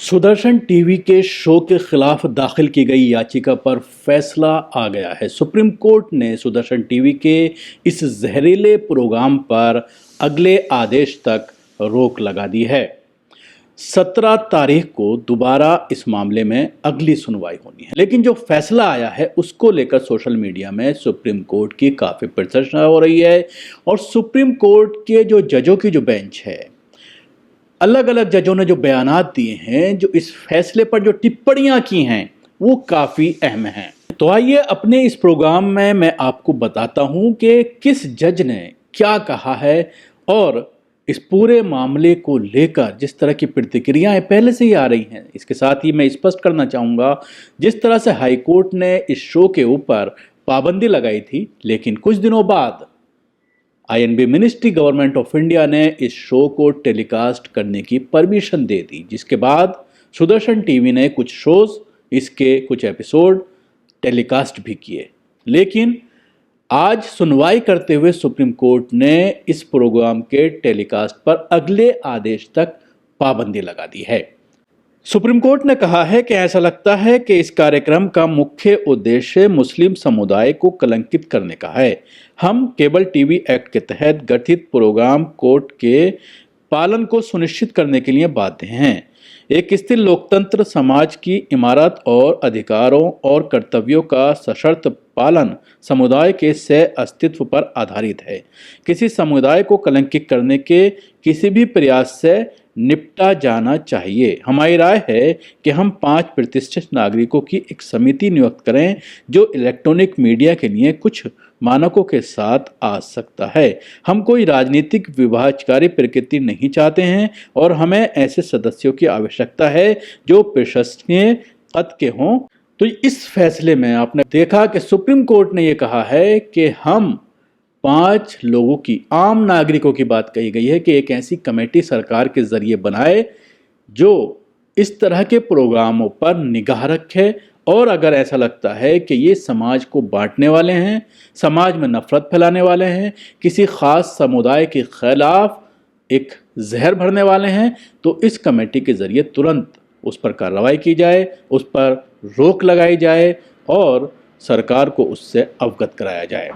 Sudarshan TV के show के खिलाफ दाखिल की गई याचिका पर फैसला आ गया है। सुप्रीम कोर्ट ने सुदर्शन टीवी के इस जहरीले प्रोग्राम पर अगले आदेश तक रोक लगा दी है। 17 तारीख को दोबारा इस मामले में अगली सुनवाई होनी है, लेकिन जो फैसला आया है उसको लेकर सोशल मीडिया में सुप्रीम कोर्ट की काफ़ी प्रशंसा हो रही है। और सुप्रीम कोर्ट के जो जजों की जो बेंच है, अलग अलग जजों ने जो बयानात दिए हैं, जो इस फैसले पर जो टिप्पणियां की हैं, वो काफ़ी अहम हैं। तो आइए अपने इस प्रोग्राम में मैं आपको बताता हूं कि किस जज ने क्या कहा है और इस पूरे मामले को लेकर जिस तरह की प्रतिक्रियाएं पहले से ही आ रही हैं। इसके साथ ही मैं स्पष्ट करना चाहूँगा, जिस तरह से हाई कोर्ट ने इस शो के ऊपर पाबंदी लगाई थी, लेकिन कुछ दिनों बाद I&B ministry government of India ने इस शो को टेलीकास्ट करने की परमिशन दे दी, जिसके बाद सुदर्शन टीवी ने कुछ शोज, इसके कुछ एपिसोड टेलीकास्ट भी किए। लेकिन आज सुनवाई करते हुए सुप्रीम कोर्ट ने इस प्रोग्राम के टेलीकास्ट पर अगले आदेश तक पाबंदी लगा दी है। सुप्रीम कोर्ट ने कहा है कि ऐसा लगता है कि इस कार्यक्रम का मुख्य उद्देश्य मुस्लिम समुदाय को कलंकित करने का है। हम केबल टीवी एक्ट के तहत गठित प्रोग्राम कोड के पालन को सुनिश्चित करने के लिए बाध्य हैं। एक स्थिर लोकतंत्र समाज की इमारत और अधिकारों और कर्तव्यों का सशर्त पालन समुदाय के सह अस्तित्व पर आधारित है। किसी समुदाय को कलंकित करने के किसी भी प्रयास से निपटा जाना चाहिए। हमारी राय है कि हम 5 प्रतिष्ठित नागरिकों की एक समिति नियुक्त करें जो इलेक्ट्रॉनिक मीडिया के लिए कुछ मानकों के साथ आ सकता है। हम कोई राजनीतिक विभाजकारी प्रकृति नहीं चाहते हैं और हमें ऐसे सदस्यों की आवश्यकता है जो प्रशंसनीय कद के हों। तो इस फैसले में आपने देखा कि सुप्रीम कोर्ट ने यह कहा है कि हम 5 लोगों की, आम नागरिकों की बात कही गई है कि एक ऐसी कमेटी सरकार के जरिए बनाए जो इस तरह के प्रोग्रामों पर निगाह रखे, और अगर ऐसा लगता है कि ये समाज को बांटने वाले हैं, समाज में नफरत फैलाने वाले हैं, किसी खास समुदाय के खिलाफ एक जहर भरने वाले हैं, तो इस कमेटी के जरिए तुरंत उस पर कार्रवाई की जाए, उस पर रोक लगाई जाए और सरकार को उससे अवगत कराया जाए।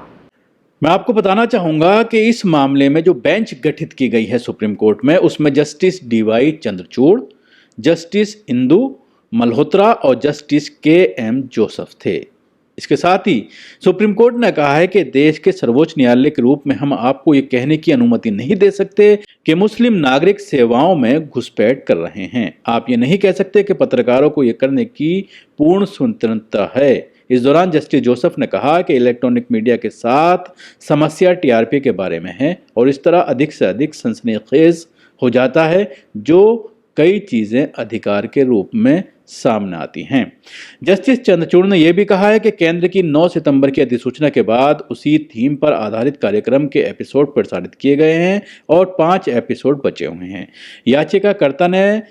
मैं आपको बताना चाहूँगा कि इस मामले में जो बेंच गठित की गई है सुप्रीम कोर्ट में, उसमें justice D Y Chandrachud, justice Indu Malhotra और जस्टिस के.एम. जोसेफ थे। इसके साथ ही सुप्रीम कोर्ट ने कहा है कि देश के सर्वोच्च न्यायालय के रूप में हम आपको ये कहने की अनुमति नहीं दे सकते कि मुस्लिम नागरिक सेवाओं में घुसपैठ कर रहे हैं। आप ये नहीं कह सकते कि पत्रकारों को ये करने की पूर्ण स्वतंत्रता है। इस दौरान जस्टिस जोसेफ ने कहा कि इलेक्ट्रॉनिक मीडिया के साथ समस्या टीआरपी के बारे में है और इस तरह अधिक से अधिक सनसनीखेज हो जाता है जो कई चीज़ें अधिकार के रूप में सामने आती हैं। जस्टिस चंद्रचूड़ ने यह भी कहा है कि केंद्र की 9 सितंबर की अधिसूचना के बाद उसी थीम पर आधारित कार्यक्रम के एपिसोड प्रसारित किए गए हैं और 5 एपिसोड बचे हुए हैं। याचिकाकर्ता ने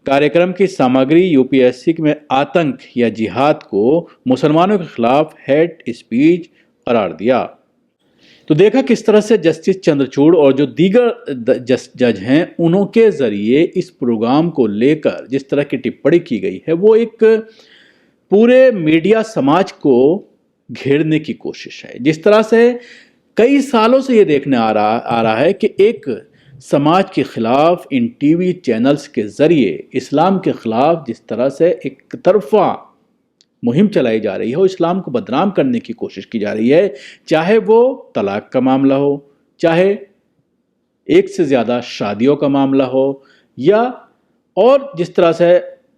कार्यक्रम की सामग्री यूपीएससी में आतंक या जिहाद को मुसलमानों के खिलाफ हेट स्पीच करार दिया। तो देखा किस तरह से जस्टिस चंद्रचूड़ और जो दीगर जज हैं उनके जरिए इस प्रोग्राम को लेकर जिस तरह की टिप्पणी की गई है, वो एक पूरे मीडिया समाज को घेरने की कोशिश है। जिस तरह से कई सालों से ये देखने आ रहा है कि एक समाज के खिलाफ इन टीवी चैनल्स के जरिए इस्लाम के खिलाफ जिस तरह से एक तरफा मुहिम चलाई जा रही है और इस्लाम को बदनाम करने की कोशिश की जा रही है, चाहे वो तलाक का मामला हो, चाहे एक से ज़्यादा शादियों का मामला हो, या और जिस तरह से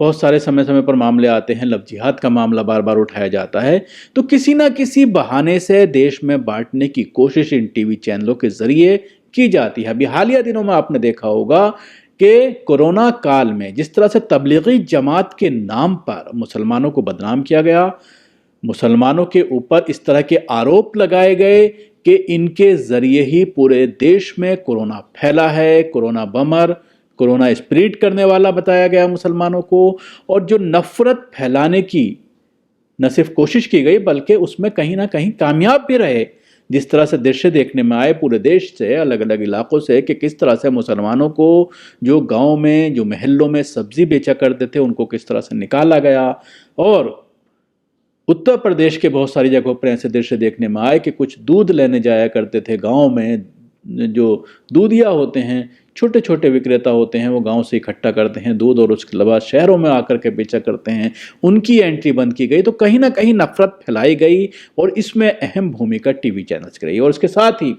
बहुत सारे समय समय पर मामले आते हैं, लव जिहाद का मामला बार बार उठाया जाता है, तो किसी ना किसी बहाने से देश में बांटने की कोशिश इन टीवी चैनलों के जरिए की जाती है। अभी हालिया दिनों में आपने देखा होगा कि कोरोना काल में जिस तरह से तबलीगी जमात के नाम पर मुसलमानों को बदनाम किया गया, मुसलमानों के ऊपर इस तरह के आरोप लगाए गए कि इनके जरिए ही पूरे देश में कोरोना फैला है, कोरोना बमर, कोरोना स्प्रेड करने वाला बताया गया मुसलमानों को, और जो नफरत फैलाने की न सिर्फ कोशिश की गई बल्कि उसमें कहीं ना कहीं कामयाब भी रहे जिस तरह से दृश्य देखने में आए पूरे देश से, अलग अलग इलाकों से, कि किस तरह से मुसलमानों को जो गांव में, जो महल्लों में सब्जी बेचा करते थे, उनको किस तरह से निकाला गया। और उत्तर प्रदेश के बहुत सारी जगहों पर ऐसे दृश्य देखने में आए कि कुछ दूध लेने जाया करते थे गांव में, जो दूधिया होते हैं, छोटे छोटे विक्रेता होते हैं, वो गांव से इकट्ठा करते हैं दूध और उसके बाद शहरों में आकर के बेचा करते हैं, उनकी एंट्री बंद की गई। तो कहीं ना कहीं नफरत फैलाई गई और इसमें अहम भूमिका टीवी चैनल्स की रही। और इसके साथ ही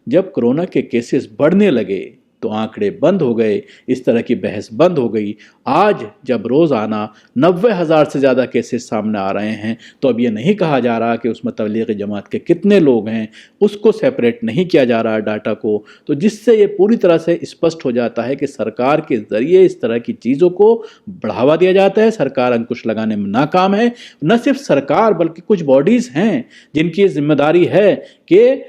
जब कोरोना के केसेस बढ़ने लगे तो आंकड़े बंद हो गए, इस तरह की बहस बंद हो गई। आज जब रोज़ाना 90,000 से ज़्यादा केसेस सामने आ रहे हैं, तो अब ये नहीं कहा जा रहा कि उसमें तबलीगी जमात के कितने लोग हैं, उसको सेपरेट नहीं किया जा रहा डाटा को। तो जिससे ये पूरी तरह से स्पष्ट हो जाता है कि सरकार के ज़रिए इस तरह की चीज़ों को बढ़ावा दिया जाता है। सरकार अंकुश लगाने में नाकाम है। न सिर्फ सरकार बल्कि कुछ बॉडीज़ हैं जिनकी जिम्मेदारी है कि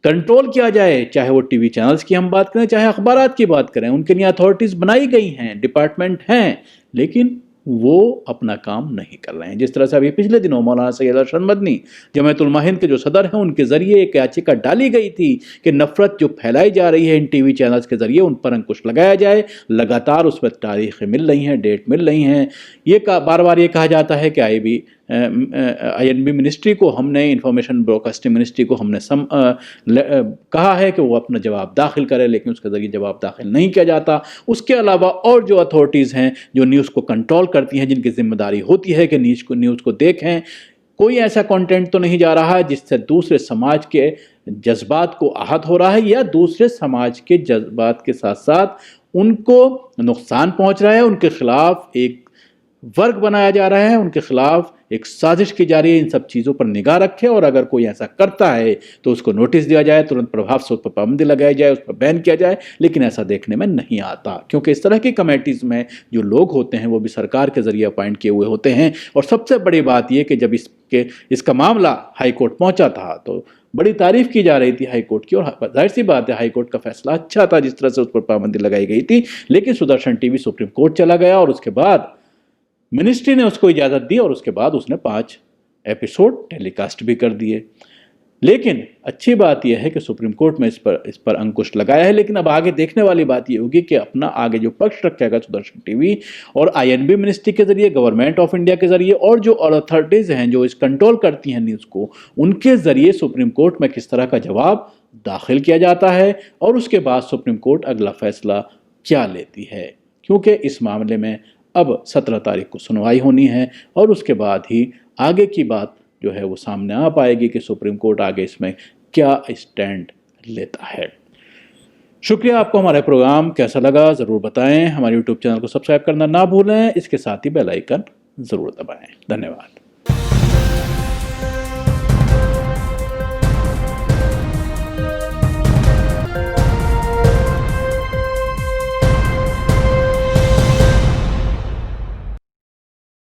कंट्रोल किया जाए, चाहे वो टीवी चैनल्स की हम बात करें, चाहे अखबारात की बात करें। उनके लिए अथॉरिटीज़ बनाई गई हैं, डिपार्टमेंट हैं, लेकिन वो अपना काम नहीं कर रहे हैं। जिस तरह से अभी पिछले दिनों मौलाना सैयद अरशद मदनी जमायत उलमा हिंद के जो सदर हैं, उनके ज़रिए एक याचिका डाली गई थी कि नफ़रत जो फैलाई जा रही है इन टीवी चैनल्स के ज़रिए, उन पर अंकुश लगाया जाए। लगातार उस पर तारीखें मिल रही हैं, डेट मिल रही हैं। ये बार बार ये कहा जाता है कि INB मिनिस्ट्री को हमने, इंफॉर्मेशन ब्रॉडकास्टिंग मिनिस्ट्री को हमने कहा है कि वो अपना जवाब दाखिल करे, लेकिन उसके ज़रिए जवाब दाखिल नहीं किया जाता। उसके अलावा और जो अथॉरिटीज़ हैं जो न्यूज़ को कंट्रोल करती हैं, जिनकी जिम्मेदारी होती है कि न्यूज़ को देखें, कोई ऐसा कंटेंट तो नहीं जा रहा है जिससे दूसरे समाज के जज्बात को आहत हो रहा है या दूसरे समाज के जज्बात के साथ साथ उनको नुकसान पहुंच रहा है, उनके खिलाफ एक वर्ग बनाया जा रहा है, उनके खिलाफ एक साजिश की जा रही है। इन सब चीज़ों पर निगाह रखें और अगर कोई ऐसा करता है तो उसको नोटिस दिया जाए, तुरंत प्रभाव से उस पर पाबंदी लगाई जाए, उस पर बैन किया जाए। लेकिन ऐसा देखने में नहीं आता, क्योंकि इस तरह की कमेटीज़ में जो लोग होते हैं वो भी सरकार के ज़रिए अपॉइंट किए हुए होते हैं। और सबसे बड़ी बात यह कि जब इसका मामला हाई कोर्ट पहुँचा था तो बड़ी तारीफ की जा रही थी हाई कोर्ट की, और जाहिर सी बात है हाई कोर्ट का फैसला अच्छा था जिस तरह से उस पर पाबंदी लगाई गई थी। लेकिन सुदर्शन टीवी सुप्रीम कोर्ट चला गया और उसके बाद मिनिस्ट्री ने उसको इजाज़त दी और उसके बाद उसने 5 एपिसोड टेलीकास्ट भी कर दिए। लेकिन अच्छी बात यह है कि सुप्रीम कोर्ट में इस पर अंकुश लगाया है। लेकिन अब आगे देखने वाली बात यह होगी कि अपना आगे जो पक्ष रखेगा सुदर्शन टीवी और INB मिनिस्ट्री के जरिए, गवर्नमेंट ऑफ इंडिया के जरिए और जो अथॉरिटीज़ हैं जो इस कंट्रोल करती हैं न्यूज़ को, उनके जरिए सुप्रीम कोर्ट में किस तरह का जवाब दाखिल किया जाता है और उसके बाद सुप्रीम कोर्ट अगला फैसला क्या लेती है। क्योंकि इस मामले में अब 17 तारीख को सुनवाई होनी है और उसके बाद ही आगे की बात जो है वो सामने आ पाएगी कि सुप्रीम कोर्ट आगे इसमें क्या स्टैंड लेता है। शुक्रिया। आपको हमारा प्रोग्राम कैसा लगा ज़रूर बताएं। हमारे YouTube चैनल को सब्सक्राइब करना ना भूलें, इसके साथ ही बेल आइकन ज़रूर दबाएं। धन्यवाद।